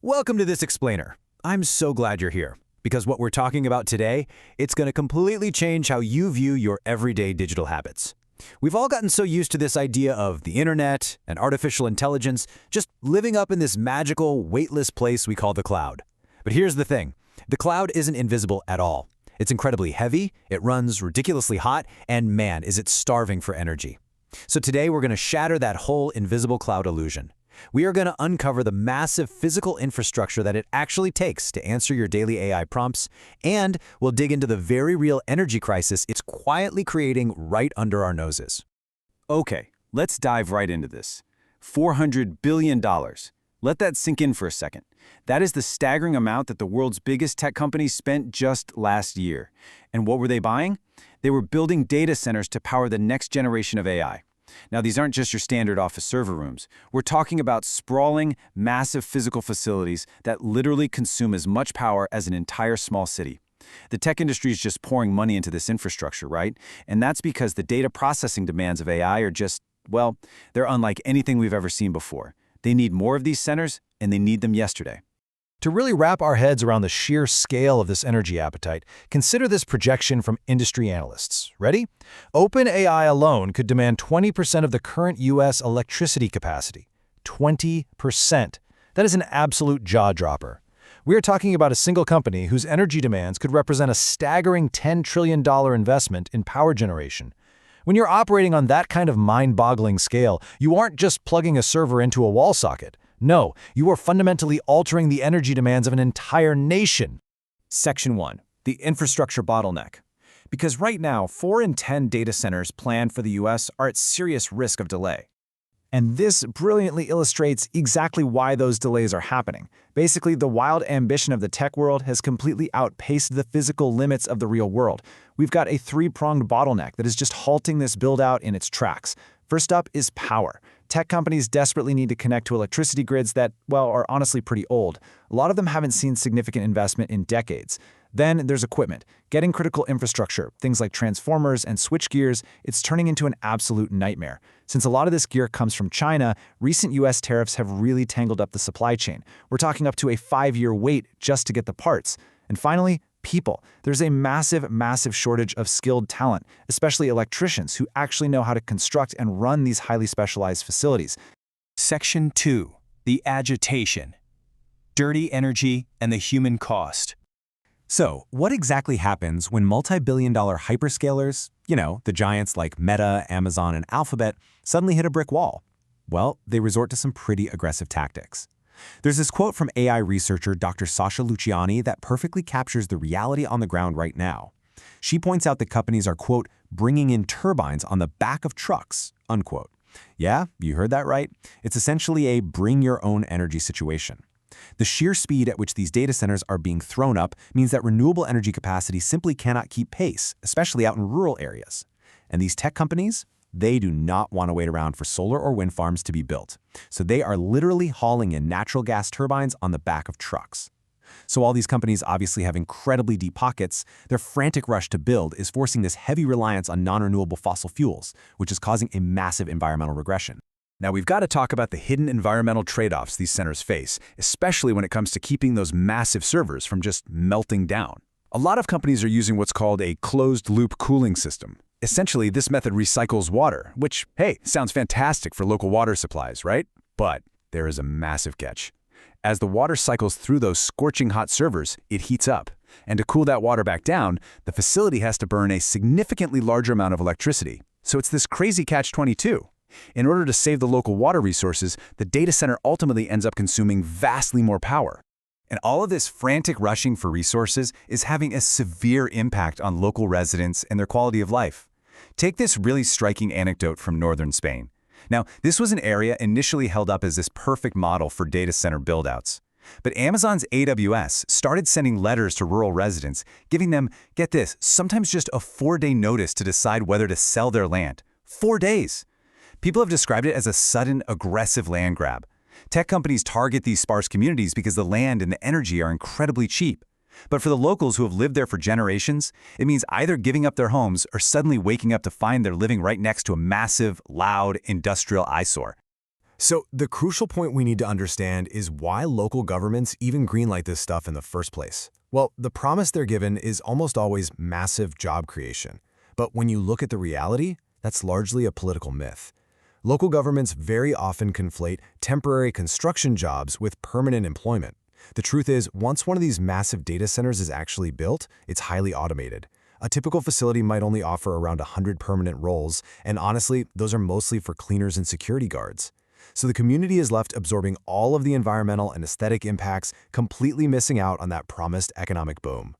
Welcome to this explainer. I'm so glad you're here, because what we're talking about today, it's going to completely change how you view your everyday digital habits. We've all gotten so used to this idea of the internet and artificial intelligence just living up in this magical, weightless place we call the cloud. But here's the thing. The cloud isn't invisible at all. It's incredibly heavy, it runs ridiculously hot, and man, is it starving for energy. So today we're going to shatter that whole invisible cloud illusion. We are going to uncover the massive physical infrastructure that it actually takes to answer your daily AI prompts, and we'll dig into the very real energy crisis it's quietly creating right under our noses. Okay, let's dive right into this. $400 billion. Let that sink in for a second. That is the staggering amount that the world's biggest tech companies spent just last year. And what were they buying? They were building data centers to power the next generation of AI. Now, these aren't just your standard office server rooms. We're talking about sprawling, massive physical facilities that literally consume as much power as an entire small city. The tech industry is just pouring money into this infrastructure, right? And that's because the data processing demands of AI are just, well, they're unlike anything we've ever seen before. They need more of these centers, and they need them yesterday. To really wrap our heads around the sheer scale of this energy appetite, consider this projection from industry analysts. Ready? OpenAI alone could demand 20% of the current U.S. electricity capacity. 20%. That is an absolute jaw-dropper. We are talking about a single company whose energy demands could represent a staggering $10 trillion investment in power generation. When you're operating on that kind of mind-boggling scale, you aren't just plugging a server into a wall socket. No, you are fundamentally altering the energy demands of an entire nation. Section 1. The infrastructure bottleneck. Because right now, 4 in 10 data centers planned for the U.S. are at serious risk of delay. And this brilliantly illustrates exactly why those delays are happening. Basically, the wild ambition of the tech world has completely outpaced the physical limits of the real world. We've got a three-pronged bottleneck that is just halting this build-out in its tracks. First up is power. Tech companies desperately need to connect to electricity grids that, well, are honestly pretty old. A lot of them haven't seen significant investment in decades. Then there's equipment. Getting critical infrastructure, things like transformers and switchgears, it's turning into an absolute nightmare. Since a lot of this gear comes from China, recent U.S. tariffs have really tangled up the supply chain. We're talking up to a 5-year wait just to get the parts. And finally, people. There's a massive shortage of skilled talent, especially electricians who actually know how to construct and run these highly specialized facilities. Section 2. The agitation. Dirty energy and the human cost. So, what exactly happens when multi-billion-dollar hyperscalers, the giants like Meta, Amazon, and Alphabet, suddenly hit a brick wall? Well, they resort to some pretty aggressive tactics. There's this quote from AI researcher Dr. Sasha Luciani that perfectly captures the reality on the ground right now. She points out that companies are, quote, bringing in turbines on the back of trucks, unquote. Yeah, you heard that right. It's essentially a bring-your-own-energy situation. The sheer speed at which these data centers are being thrown up means that renewable energy capacity simply cannot keep pace, especially out in rural areas. And these tech companies? They do not want to wait around for solar or wind farms to be built. So they are literally hauling in natural gas turbines on the back of trucks. So while these companies obviously have incredibly deep pockets, their frantic rush to build is forcing this heavy reliance on non-renewable fossil fuels, which is causing a massive environmental regression. Now we've got to talk about the hidden environmental trade-offs these centers face, especially when it comes to keeping those massive servers from just melting down. A lot of companies are using what's called a closed-loop cooling system. Essentially, this method recycles water, which, hey, sounds fantastic for local water supplies, right? But there is a massive catch. As the water cycles through those scorching hot servers, it heats up. And to cool that water back down, the facility has to burn a significantly larger amount of electricity. So it's this crazy catch-22. In order to save the local water resources, the data center ultimately ends up consuming vastly more power. And all of this frantic rushing for resources is having a severe impact on local residents and their quality of life. Take this really striking anecdote from northern Spain. Now, this was an area initially held up as this perfect model for data center buildouts. But Amazon's AWS started sending letters to rural residents, giving them, get this, sometimes just a 4-day notice to decide whether to sell their land. 4 days! People have described it as a sudden, aggressive land grab. Tech companies target these sparse communities because the land and the energy are incredibly cheap. But for the locals who have lived there for generations, it means either giving up their homes or suddenly waking up to find they're living right next to a massive, loud, industrial eyesore. So the crucial point we need to understand is why local governments even greenlight this stuff in the first place. Well, the promise they're given is almost always massive job creation. But when you look at the reality, that's largely a political myth. Local governments very often conflate temporary construction jobs with permanent employment. The truth is, once one of these massive data centers is actually built, it's highly automated. A typical facility might only offer around 100 permanent roles, and honestly, those are mostly for cleaners and security guards. So the community is left absorbing all of the environmental and aesthetic impacts, completely missing out on that promised economic boom.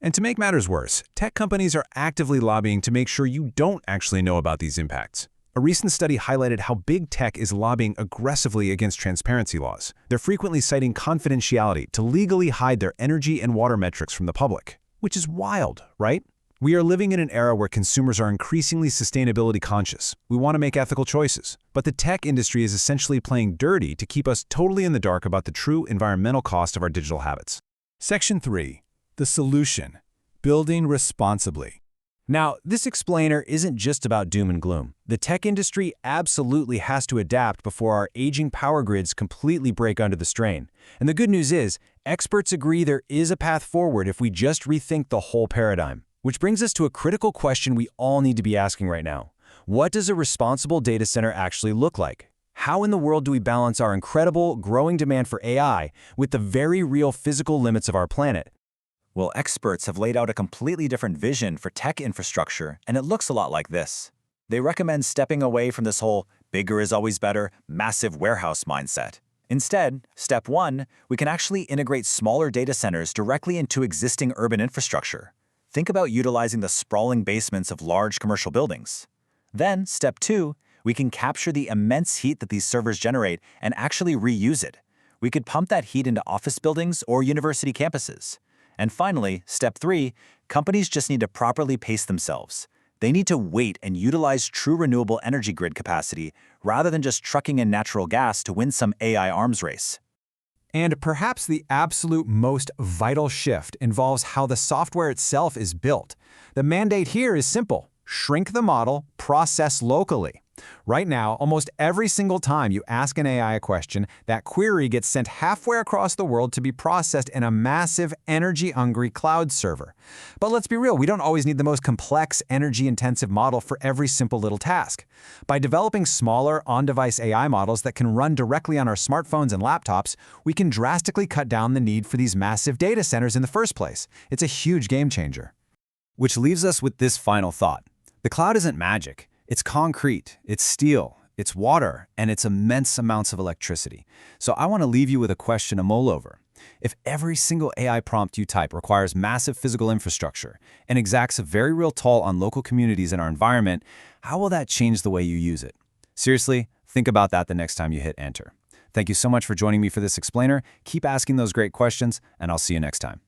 And to make matters worse, tech companies are actively lobbying to make sure you don't actually know about these impacts. A recent study highlighted how big tech is lobbying aggressively against transparency laws. They're frequently citing confidentiality to legally hide their energy and water metrics from the public. Which is wild, right? We are living in an era where consumers are increasingly sustainability conscious. We want to make ethical choices. But the tech industry is essentially playing dirty to keep us totally in the dark about the true environmental cost of our digital habits. Section 3. The solution. Building responsibly. Now, this explainer isn't just about doom and gloom. The tech industry absolutely has to adapt before our aging power grids completely break under the strain. And the good news is, experts agree there is a path forward if we just rethink the whole paradigm. Which brings us to a critical question we all need to be asking right now. What does a responsible data center actually look like? How in the world do we balance our incredible, growing demand for AI with the very real physical limits of our planet? Well, experts have laid out a completely different vision for tech infrastructure, and it looks a lot like this. They recommend stepping away from this whole bigger is always better, massive warehouse mindset. Instead, step 1, we can actually integrate smaller data centers directly into existing urban infrastructure. Think about utilizing the sprawling basements of large commercial buildings. Then, step 2, we can capture the immense heat that these servers generate and actually reuse it. We could pump that heat into office buildings or university campuses. And finally, step 3, companies just need to properly pace themselves. They need to wait and utilize true renewable energy grid capacity rather than just trucking in natural gas to win some AI arms race. And perhaps the absolute most vital shift involves how the software itself is built. The mandate here is simple: shrink the model, process locally. Right now, almost every single time you ask an AI a question, that query gets sent halfway across the world to be processed in a massive, energy-hungry cloud server. But let's be real, we don't always need the most complex, energy-intensive model for every simple little task. By developing smaller, on-device AI models that can run directly on our smartphones and laptops, we can drastically cut down the need for these massive data centers in the first place. It's a huge game changer. Which leaves us with this final thought. The cloud isn't magic. It's concrete, it's steel, it's water, and it's immense amounts of electricity. So I want to leave you with a question to mull over. If every single AI prompt you type requires massive physical infrastructure and exacts a very real toll on local communities in our environment, how will that change the way you use it? Seriously, think about that the next time you hit enter. Thank you so much for joining me for this explainer. Keep asking those great questions, and I'll see you next time.